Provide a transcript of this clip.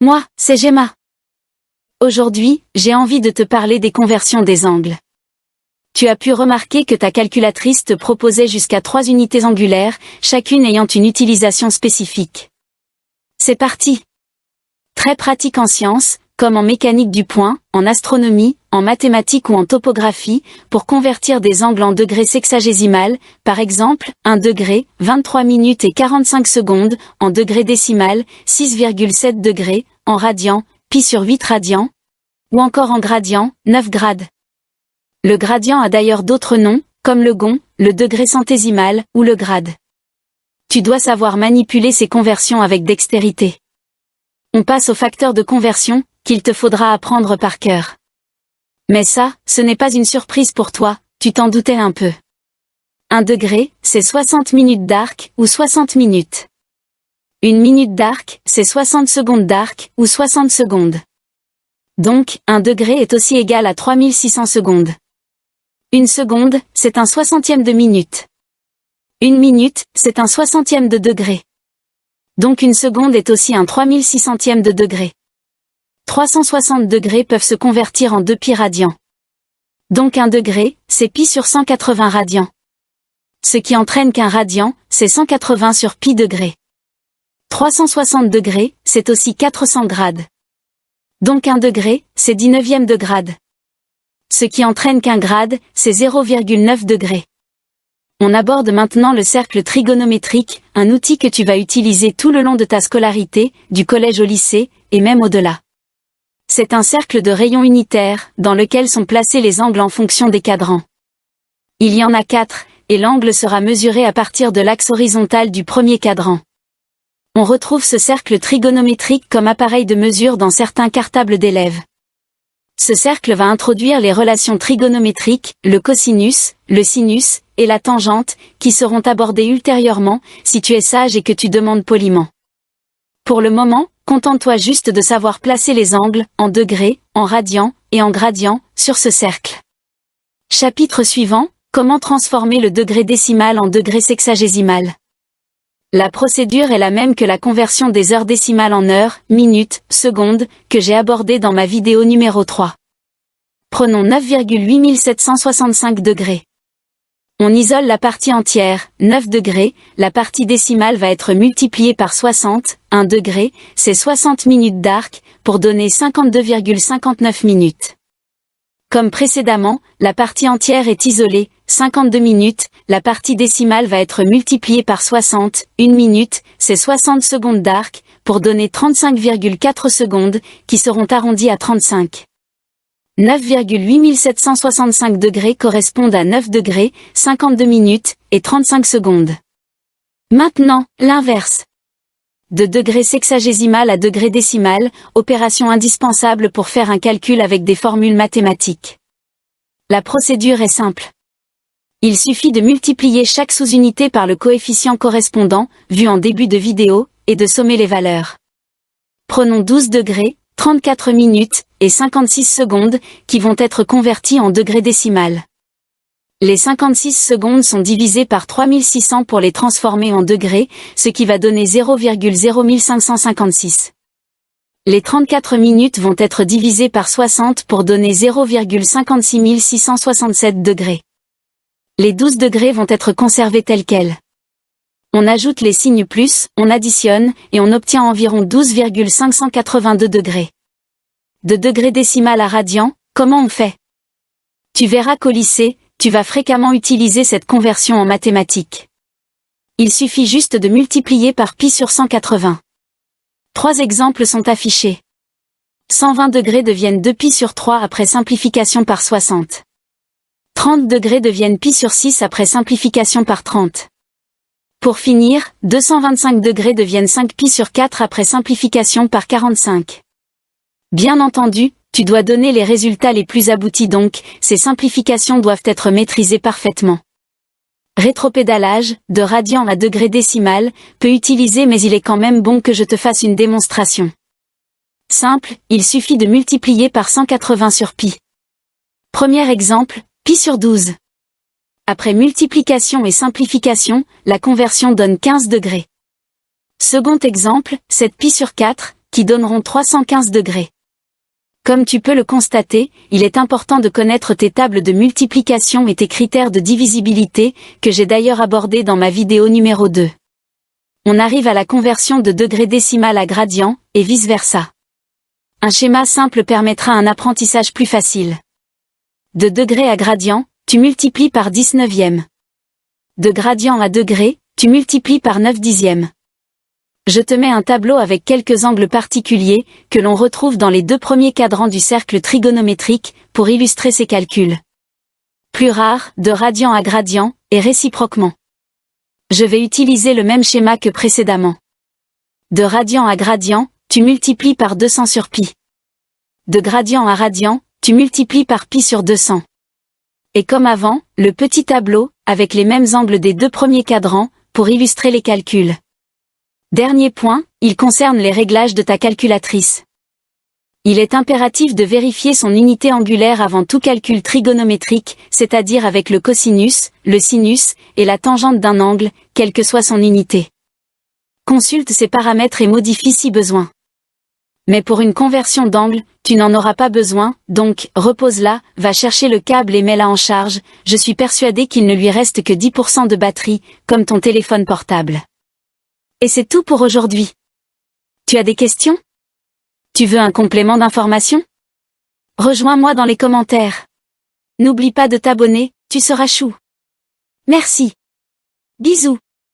Moi, c'est Gemma. Aujourd'hui, j'ai envie de te parler des conversions des angles. Tu as pu remarquer que ta calculatrice te proposait jusqu'à 3 unités angulaires, chacune ayant une utilisation spécifique. C'est parti! Très pratique en sciences, comme en mécanique du point, en astronomie, en mathématiques ou en topographie, pour convertir des angles en degrés sexagésimales, par exemple, 1 degré, 23 minutes et 45 secondes, en degré décimal, 6,7 degrés, en radian, pi sur 8 radians, ou encore en gradient, 9 grades. Le gradient a d'ailleurs d'autres noms, comme le gond, le degré centésimal, ou le grade. Tu dois savoir manipuler ces conversions avec dextérité. On passe au facteur de conversion, qu'il te faudra apprendre par cœur. Mais ça, ce n'est pas une surprise pour toi, tu t'en doutais un peu. 1 degré, c'est 60 minutes d'arc, ou 60 minutes. 1 minute d'arc, c'est 60 secondes d'arc, ou 60 secondes. Donc, 1 degré est aussi égal à 3600 secondes. 1 seconde, c'est un 60e de minute. 1 minute, c'est un 60e de degré. Donc 1 seconde est aussi un 3600e de degré. 360 degrés peuvent se convertir en 2 pi radians. Donc 1 degré, c'est pi sur 180 radians. Ce qui entraîne qu'un radian, c'est 180 sur pi degrés. 360 degrés, c'est aussi 400 grades. Donc 1 degré, c'est 19e de grade. Ce qui entraîne qu'un grade, c'est 0,9 degrés. On aborde maintenant le cercle trigonométrique, un outil que tu vas utiliser tout le long de ta scolarité, du collège au lycée, et même au-delà. C'est un cercle de rayons unitaires, dans lequel sont placés les angles en fonction des cadrans. Il y en a 4, et l'angle sera mesuré à partir de l'axe horizontal du premier cadran. On retrouve ce cercle trigonométrique comme appareil de mesure dans certains cartables d'élèves. Ce cercle va introduire les relations trigonométriques, le cosinus, le sinus, et la tangente, qui seront abordées ultérieurement, si tu es sage et que tu demandes poliment. Pour le moment, contente-toi juste de savoir placer les angles, en degrés, en radians, et en gradients, sur ce cercle. Chapitre suivant, comment transformer le degré décimal en degré sexagésimal. La procédure est la même que la conversion des heures décimales en heures, minutes, secondes, que j'ai abordée dans ma vidéo numéro 3. Prenons 9,8765 degrés. On isole la partie entière, 9 degrés, la partie décimale va être multipliée par 60, 1 degré, c'est 60 minutes d'arc, pour donner 52,59 minutes. Comme précédemment, la partie entière est isolée, 52 minutes, la partie décimale va être multipliée par 60, 1 minute, c'est 60 secondes d'arc, pour donner 35,4 secondes, qui seront arrondies à 35. 9,8765 degrés correspondent à 9 degrés, 52 minutes, et 35 secondes. Maintenant, l'inverse. De degré sexagésimal à degré décimal, opération indispensable pour faire un calcul avec des formules mathématiques. La procédure est simple. Il suffit de multiplier chaque sous-unité par le coefficient correspondant, vu en début de vidéo, et de sommer les valeurs. Prenons 12 degrés, 34 minutes, et 56 secondes, qui vont être convertis en degrés décimal. Les 56 secondes sont divisées par 3600 pour les transformer en degrés, ce qui va donner 0,01556. Les 34 minutes vont être divisées par 60 pour donner 0,56667 degrés. Les 12 degrés vont être conservés tels quels. On ajoute les signes plus, on additionne, et on obtient environ 12,582 degrés. De degré décimal à radian, comment on fait? Tu verras qu'au lycée, tu vas fréquemment utiliser cette conversion en mathématiques. Il suffit juste de multiplier par pi sur 180. 3 exemples sont affichés. 120 degrés deviennent 2 pi sur 3 après simplification par 60. 30 degrés deviennent pi sur 6 après simplification par 30. Pour finir, 225 degrés deviennent 5 pi sur 4 après simplification par 45. Bien entendu, tu dois donner les résultats les plus aboutis donc, ces simplifications doivent être maîtrisées parfaitement. Rétropédalage, de radian à degré décimal, peut utiliser mais il est quand même bon que je te fasse une démonstration. Simple, il suffit de multiplier par 180 sur pi. Premier exemple, pi sur 12. Après multiplication et simplification, la conversion donne 15 degrés. Second exemple, 7 pi sur 4, qui donneront 315 degrés. Comme tu peux le constater, il est important de connaître tes tables de multiplication et tes critères de divisibilité, que j'ai d'ailleurs abordés dans ma vidéo numéro 2. On arrive à la conversion de degrés décimal à gradient, et vice-versa. Un schéma simple permettra un apprentissage plus facile. De degré à gradient, tu multiplies par 19e. De gradient à degré, tu multiplies par 9 dixièmes. Je te mets un tableau avec quelques angles particuliers, que l'on retrouve dans les 2 premiers cadrans du cercle trigonométrique, pour illustrer ces calculs. Plus rare, de radian à gradient, et réciproquement. Je vais utiliser le même schéma que précédemment. De radian à gradient, tu multiplies par 200 sur pi. De gradient à radian, tu multiplies par pi sur 200. Et comme avant, le petit tableau, avec les mêmes angles des 2 premiers cadrans, pour illustrer les calculs. Dernier point, il concerne les réglages de ta calculatrice. Il est impératif de vérifier son unité angulaire avant tout calcul trigonométrique, c'est-à-dire avec le cosinus, le sinus, et la tangente d'un angle, quelle que soit son unité. Consulte ces paramètres et modifie si besoin. Mais pour une conversion d'angle, tu n'en auras pas besoin, donc, repose-la, va chercher le câble et mets-la en charge, je suis persuadé qu'il ne lui reste que 10% de batterie, comme ton téléphone portable. Et c'est tout pour aujourd'hui. Tu as des questions? Tu veux un complément d'information? Rejoins-moi dans les commentaires. N'oublie pas de t'abonner, tu seras chou. Merci. Bisous.